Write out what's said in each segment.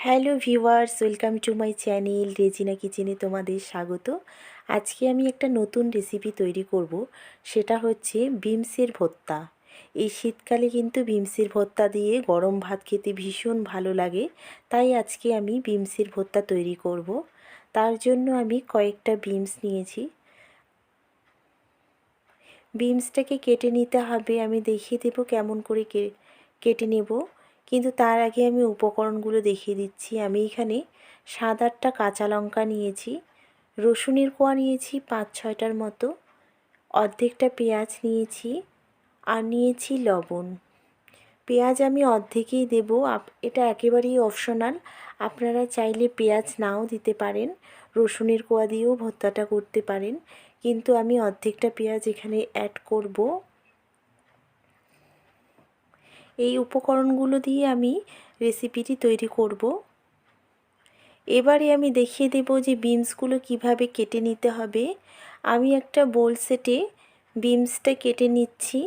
Hello viewers, welcome to my channel Rezina কিচেনে তোমাদের স্বাগত। আজকে আমি একটা নতুন রেসিপি তৈরি করব, সেটা হচ্ছে বিমসের ভর্তা। এই শীতকালে কিন্তু বিমসের ভর্তা দিয়ে গরম ভাত খেতে ভীষণ ভালো লাগে। তাই আজকে আমি বিমসের ভর্তা তৈরি করব। তার জন্য আমি কয়েকটা বিমস নিয়েছি। বিমসটাকে কেটে নিতে হবে, আমি দেখিয়ে দেবো কেমন করে কেটে নেব। কিন্তু তার আগে আমি উপকরণগুলো দেখিয়ে দিচ্ছি। আমি এখানে 7-8টা কাঁচা লঙ্কা নিয়েছি, রসুনের কোয়া নিয়েছি 5-6টার মতো, অর্ধেকটা পেঁয়াজ নিয়েছি, আর নিয়েছি লবণ। পেঁয়াজ আমি অর্ধেকই দেব, এটা একেবারেই অপশনাল। আপনারা চাইলে পেঁয়াজ নাও দিতে পারেন, রসুনের কোয়া দিয়েও ভর্তাটা করতে পারেন, কিন্তু আমি অর্ধেকটা পেঁয়াজ এখানে অ্যাড করব। এই উপকরণগুলো দিয়ে আমি রেসিপিটি তৈরি করব। এবারে আমি দেখিয়ে দেব যে বিনসগুলো কিভাবে কেটে নিতে হবে। আমি একটা বোল সেটে বিনসটা কেটে নিচ্ছি।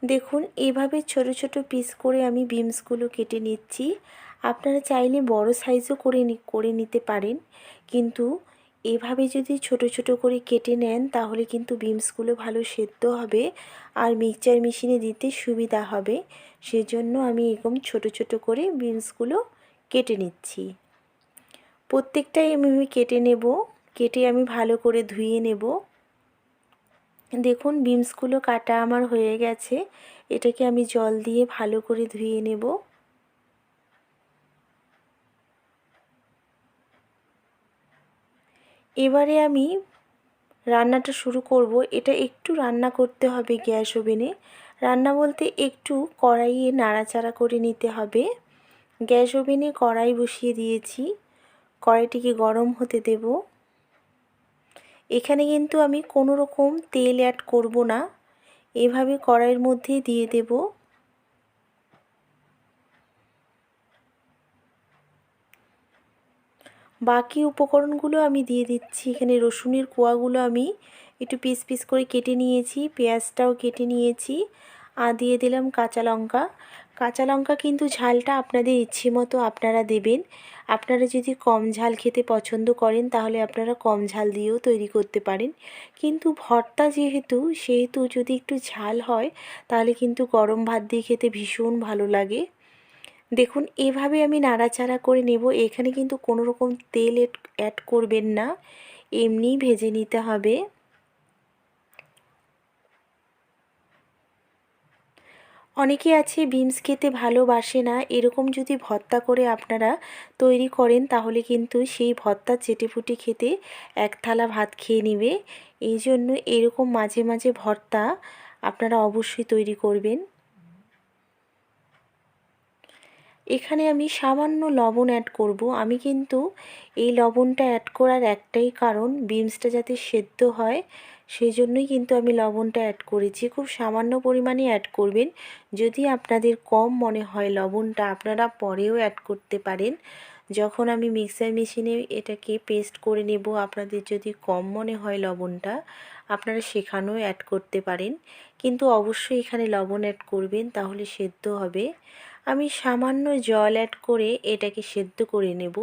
দেখুন, এভাবে ছোট ছোট পিস করে আমি বিনসগুলো কেটে নিচ্ছি। আপনারা চাইলে বড় সাইজও করে নিতে পারেন, কিন্তু এভাবে যদি ছোট ছোট করে কেটে নেন তাহলে কিন্তু বিনসগুলো ভালো সেদ্ধ হবে আর মিক্সচার মেশিনে দিতে সুবিধা হবে। সেজন্য আমি এরকম ছোট ছোট করে বিনসগুলো কেটে নিচ্ছি। প্রত্যেকটাই আমি কেটে নেব, কেটে আমি ভালো করে ধুয়ে নেব। দেখুন, বিনসগুলো কাটা আমার হয়ে গেছে। এটাকে আমি জল দিয়ে ভালো করে ধুয়ে নেব। এবারে আমি রান্নাটা শুরু করব। এটা একটু রান্না করতে হবে গ্যাস ওভেনে। রান্না বলতে একটু কড়াইয়ে নাড়াচাড়া করে নিতে হবে। গ্যাস ওভেনে কড়াই বসিয়ে দিয়েছি, কড়াইটিকে গরম হতে দেব। এখানে কিন্তু আমি কোনো রকম তেল অ্যাড করব না, এভাবে কড়াইয়ের মধ্যেই দিয়ে দেব। বাকি উপকরণগুলো আমি দিয়ে দিচ্ছি। এখানে রসুনের কোয়াগুলো আমি একটু পিস পিস করে কেটে নিয়েছি, পেঁয়াজটাও কেটে নিয়েছি, আর দিয়ে দিলাম কাঁচা লঙ্কা। কাঁচা লঙ্কা কিন্তু ঝালটা আপনাদের ইচ্ছে মতো আপনারা দেবেন। আপনারা যদি কম ঝাল খেতে পছন্দ করেন তাহলে আপনারা কম ঝাল দিয়েও তৈরি করতে পারেন, কিন্তু ভর্তা সেহেতু যদি একটু ঝাল হয় তাহলে কিন্তু গরম ভাত দিয়ে খেতে ভীষণ ভালো লাগে। দেখুন, এভাবে আমি নাড়াচাড়া করে নেব। এখানে কিন্তু কোনো রকম তেল অ্যাড করবেন না, এমনিই ভেজে নিতে হবে। অনেকে আছে বিনস খেতে ভালোবাসে না, এরকম যদি ভর্তা করে আপনারা তৈরি করেন তাহলে কিন্তু সেই ভর্তা চেটেপুটে খেতে এক থালা ভাত খেয়ে নেবে। এই জন্য এরকম মাঝে মাঝে ভর্তা আপনারা অবশ্যই তৈরি করবেন। এখানে আমি সামান্য লবণ অ্যাড করব। আমি কিন্তু এই লবণটা অ্যাড করার একটাই কারণ, বিনসটা যাতে সেদ্ধ হয়, সেই জন্যই কিন্তু আমি লবণটা অ্যাড করেছি। খুব সামান্য পরিমাণে অ্যাড করবেন। যদি আপনাদের কম মনে হয় লবণটা, আপনারা পরেও অ্যাড করতে পারেন। যখন আমি মিক্সার মেশিনে এটাকে পেস্ট করে নেব, আপনাদের যদি কম মনে হয় লবণটা, আপনারা সেখানেও অ্যাড করতে পারেন, কিন্তু অবশ্যই এখানে লবণ অ্যাড করবেন, তাহলে সেদ্ধ হবে। আমি সামান্য জল অ্যাড করে এটাকে সেদ্ধ করে নেব,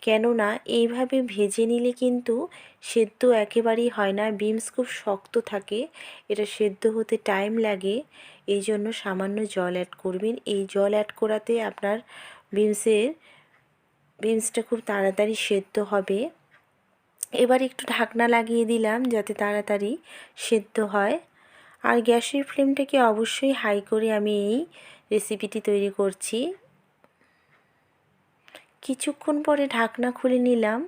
কেননা এইভাবে ভেজে নিলে কিন্তু সেদ্ধ একেবারেই হয় না। বিনস খুব শক্ত থাকে, এটা সেদ্ধ হতে টাইম লাগে। এই জন্য সামান্য জল অ্যাড করবেন। এই জল অ্যাড করাতে আপনার বিনসটা খুব তাড়াতাড়ি সেদ্ধ হবে। এবার একটু ঢাকনা লাগিয়ে দিলাম যাতে তাড়াতাড়ি সেদ্ধ হয়। আর গ্যাসের ফ্লেমটাকে অবশ্যই হাই করে আমি এই রেসিপিটি তৈরি করছি। কিছুক্ষণ পরে ঢাকনা খুলে নিলাম।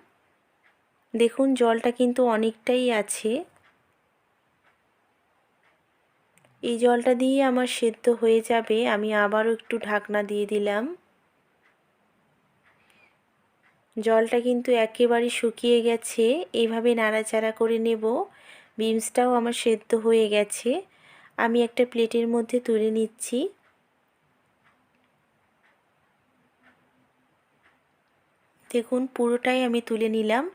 দেখুন, জলটা কিন্তু অনেকটাই আছে। এই জলটা দিয়ে আমার সেদ্ধ হয়ে যাবে। আমি আবারও একটু ঢাকনা দিয়ে দিলাম। জলটা কিন্তু একেবারে শুকিয়ে গেছে। এইভাবে নাড়াচাড়া করে নেব। বিনসটাও আমার সেদ্ধ হয়ে গেছে। আমি একটা প্লেটের মধ্যে তুলে নিচ্ছি। দেখুন, পুরোটাই আমি তুলে নিলাম।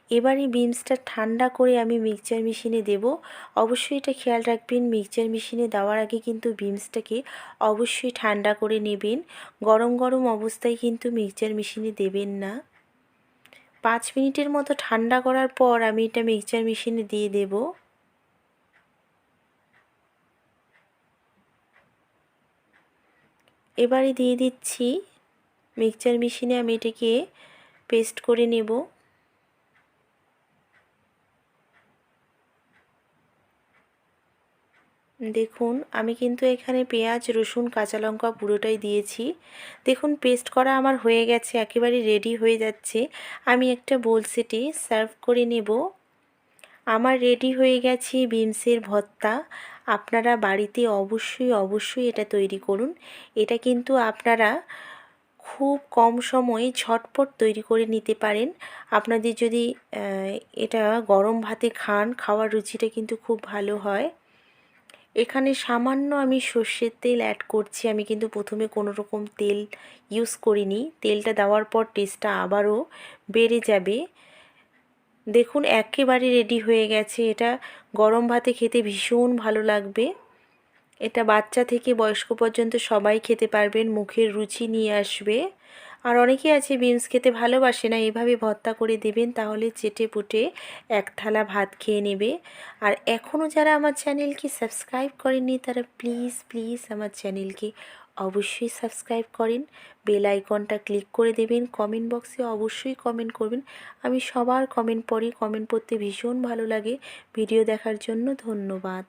এবার এই বিনসটা ঠান্ডা করে আমি মিক্সচার মেশিনে দেব। অবশ্যই এটা খেয়াল রাখবেন, মিক্সচার মেশিনে দেওয়ার আগে কিন্তু বিনসটাকে অবশ্যই ঠান্ডা করে নেবেন। গরম গরম অবস্থায় কিন্তু মিক্সচার মেশিনে দেবেন না। 5 মিনিটের মতো ঠান্ডা করার পর আমি এটা মিক্সচার মেশিনে দিয়ে দেব। এবারে দিয়ে দিচ্ছি মিক্সচার মেশিনে, আমি এটাকে পেস্ট করে নেব। দেখুন আমি কিন্তু এখানে পেঁয়াজ, রসুন, কাঁচা লঙ্কা পুরোটাই দিয়েছি। দেখুন পেস্ট করা আমার হয়ে গেছে, একেবারে রেডি হয়ে যাচ্ছে। আমি একটা বোল সেটে সার্ভ করে নেব। আমার রেডি হয়ে গেছে বিনসের ভর্তা। আপনারা বাড়িতে অবশ্যই এটা তৈরি করুন। এটা কিন্তু আপনারা খুব কম সময়ে ঝটপট তৈরি করে নিতে পারেন। আপনাদের যদি এটা গরম ভাতে খান, খাওয়ার রুচিটা কিন্তু খুব ভালো হয়। এখানে সামান্য আমি সর্ষের তেল অ্যাড করছি। আমি কিন্তু প্রথমে কোনো রকম তেল ইউজ করিনি। তেলটা দেওয়ার পর টেস্টটা আবারও বেড়ে যাবে। দেখুন একেবারে রেডি হয়ে গেছে। এটা গরম ভাতে খেতে ভীষণ ভালো লাগবে। এটা বাচ্চা থেকে বয়স্ক পর্যন্ত সবাই খেতে পারবেন, মুখের রুচি নিয়ে আসবে। আর অনেকেই আছে বিনস খেতে ভালোবাসে না, এভাবে ভর্তা করে দেবেন, তাহলে চেটে পুটে এক থালা ভাত খেয়ে নেবে। আর এখনও যারা আমার চ্যানেলকে সাবস্ক্রাইব করেননি তারা প্লিজ আমার চ্যানেলকে অবশ্যই সাবস্ক্রাইব করেন, বেল আইকনটা ক্লিক করে দেবেন, কমেন্ট বক্সে অবশ্যই কমেন্ট করবেন। আমি সবার কমেন্ট পড়ি, কমেন্ট পড়তে ভীষণ ভালো লাগে। ভিডিও দেখার জন্য ধন্যবাদ।